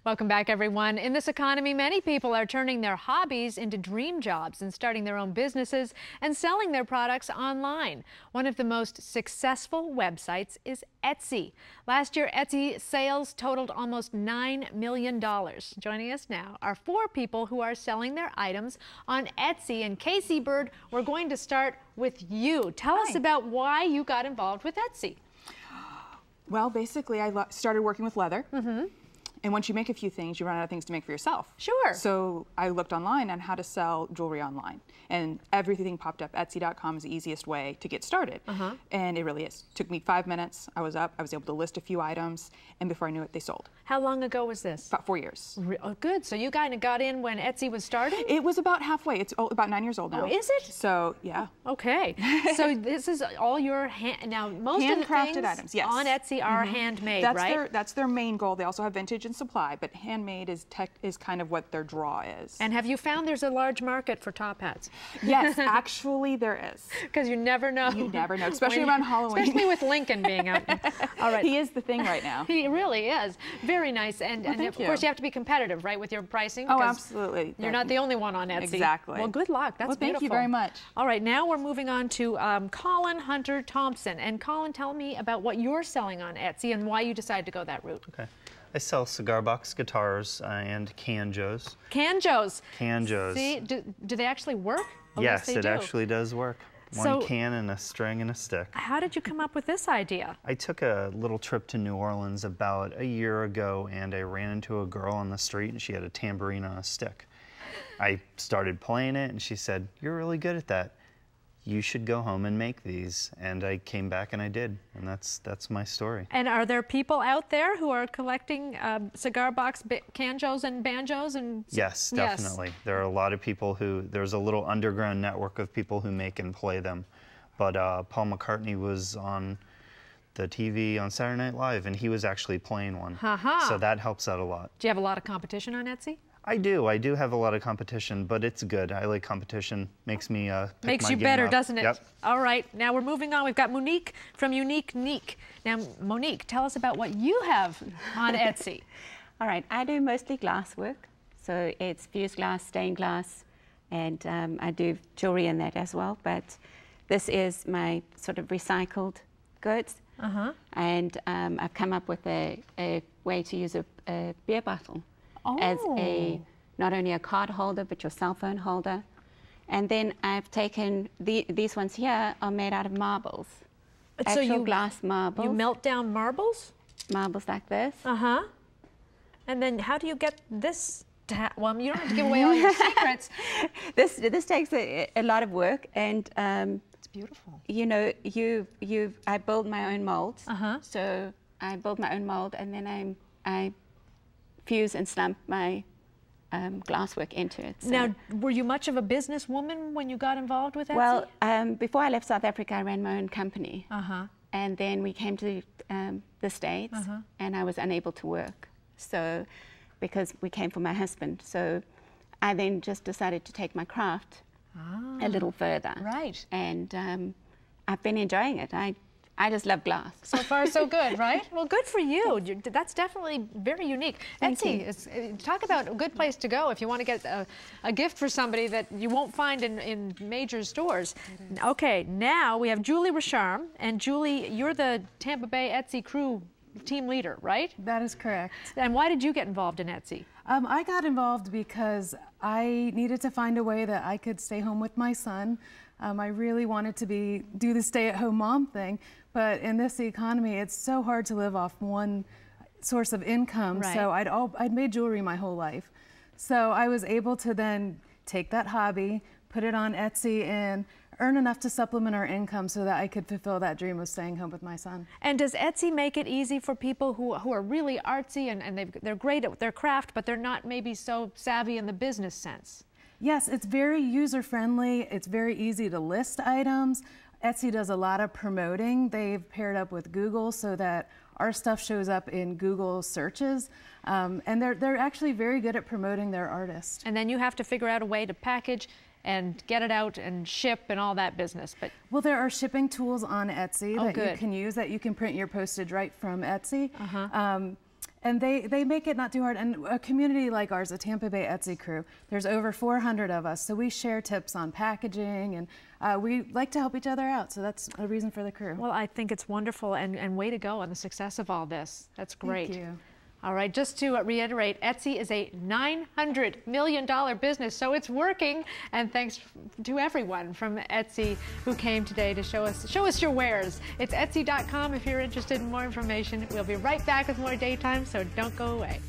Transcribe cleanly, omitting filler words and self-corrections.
Welcome back, everyone. In this economy, many people are turning their hobbies into dream jobs and starting their own businesses and selling their products online. One of the most successful websites is Etsy. Last year, Etsy sales totaled almost $9 million. Joining us now are 4 people who are selling their items on Etsy. And Casey Bird, we're going to start with you. Tell us about why you got involved with Etsy. Well, basically, I started working with leather. And once you make a few things, you run out of things to make for yourself. Sure. So I looked online on how to sell jewelry online. And everything popped up. Etsy.com is the easiest way to get started. And it really is. Took me 5 minutes. I was up. I was able to list a few items. And before I knew it, they sold. How long ago was this? About 4 years. Oh, good. So you kind of got in when Etsy was starting? It was about halfway. It's about 9 years old now. Oh, is it? So, yeah. Okay. So this is all your hand. Now, most of the things items, yes, on Etsy are handmade, right? That's their main goal. They also have vintage and supply, but handmade is kind of what their draw is. And have you found there's a large market for top hats? Yes, actually there is. Because you never know. You never know, especially around Halloween. Especially with Lincoln being out. All right. He is the thing right now. He really is. Very nice. And of course you have to be competitive, right, with your pricing? Oh, absolutely. You're not the only one on Etsy. Exactly. Well, good luck. That's beautiful. Thank you very much. All right, now we're moving on to Collin Hunter Thompson. And Collin, tell me about what you're selling on Etsy and why you decided to go that route. Okay. I sell cigar box guitars and canjos. Canjos? Canjos. See, do they actually work? Oh, yes, they it do. actually does work. One can and a string and a stick. How did you come up with this idea? I took a little trip to New Orleans about a year ago, and I ran into a girl on the street, and she had a tambourine on a stick. I started playing it, and she said, "You're really good at that. You should go home and make these." And I came back and I did, and that's my story. And are there people out there who are collecting cigar box canjos and banjos? And yes, definitely. Yes. There are a lot of people there's a little underground network of people who make and play them. But Paul McCartney was on the TV on Saturday Night Live, and he was actually playing one. So that helps out a lot. Do you have a lot of competition on Etsy? I do. I do have a lot of competition, but it's good. I like competition. Makes me makes you better, doesn't it? Yep. All right. Now we're moving on. We've got Monique from Unique Neek. Now, Monique, tell us about what you have on Etsy. All right. I do mostly glass work, so it's fused glass, stained glass, and I do jewelry in that as well. But this is my sort of recycled goods, and I've come up with a way to use a beer bottle. As not only a card holder, but your cell phone holder. And then I've taken, these ones here are made out of marbles. So actual glass marbles. You melt down marbles? Marbles like this. And then how do you get this to well, you don't have to give away all your secrets. This takes a lot of work, and it's beautiful. You know, I build my own molds. So I build my own mold, and then I fuse and slump my glasswork into it. So. Now, were you much of a businesswoman when you got involved with Etsy? Well, before I left South Africa, I ran my own company. And then we came to the States, and I was unable to work. So, because we came for my husband. So I then just decided to take my craft a little further. Right. And I've been enjoying it. I just love glass. So far, so good, right? Well, good for you. That's definitely very unique. Etsy is, talk about a good place to go if you want to get a gift for somebody that you won't find in major stores. Okay, now we have Julie Richarme. And Julie, you're the Tampa Bay Etsy Crew team leader, right? That is correct. And why did you get involved in Etsy? I got involved because I needed to find a way that I could stay home with my son. I really wanted to do the stay-at-home mom thing, but in this economy, it's so hard to live off one source of income. Right. So I'd made jewelry my whole life. So I was able to then take that hobby, put it on Etsy, and earn enough to supplement our income so that I could fulfill that dream of staying home with my son. And does Etsy make it easy for people who are really artsy and they're great at their craft, but they're not maybe so savvy in the business sense? Yes, it's very user-friendly. It's very easy to list items. Etsy does a lot of promoting. They've paired up with Google so that our stuff shows up in Google searches. And they're actually very good at promoting their artists. And then you have to figure out a way to package and get it out and ship and all that business. But well, there are shipping tools on Etsy that you can use, that you can print your postage right from Etsy. And they make it not too hard. And a community like ours, the Tampa Bay Etsy Crew, there's over 400 of us, so we share tips on packaging, and we like to help each other out, so that's a reason for the crew. Well, I think it's wonderful, and way to go on the success of all this. That's great. Thank you. All right, just to reiterate, Etsy is a $900 million business, so it's working. And thanks to everyone from Etsy who came today to show us your wares. It's Etsy.com if you're interested in more information. We'll be right back with more Daytime, so don't go away.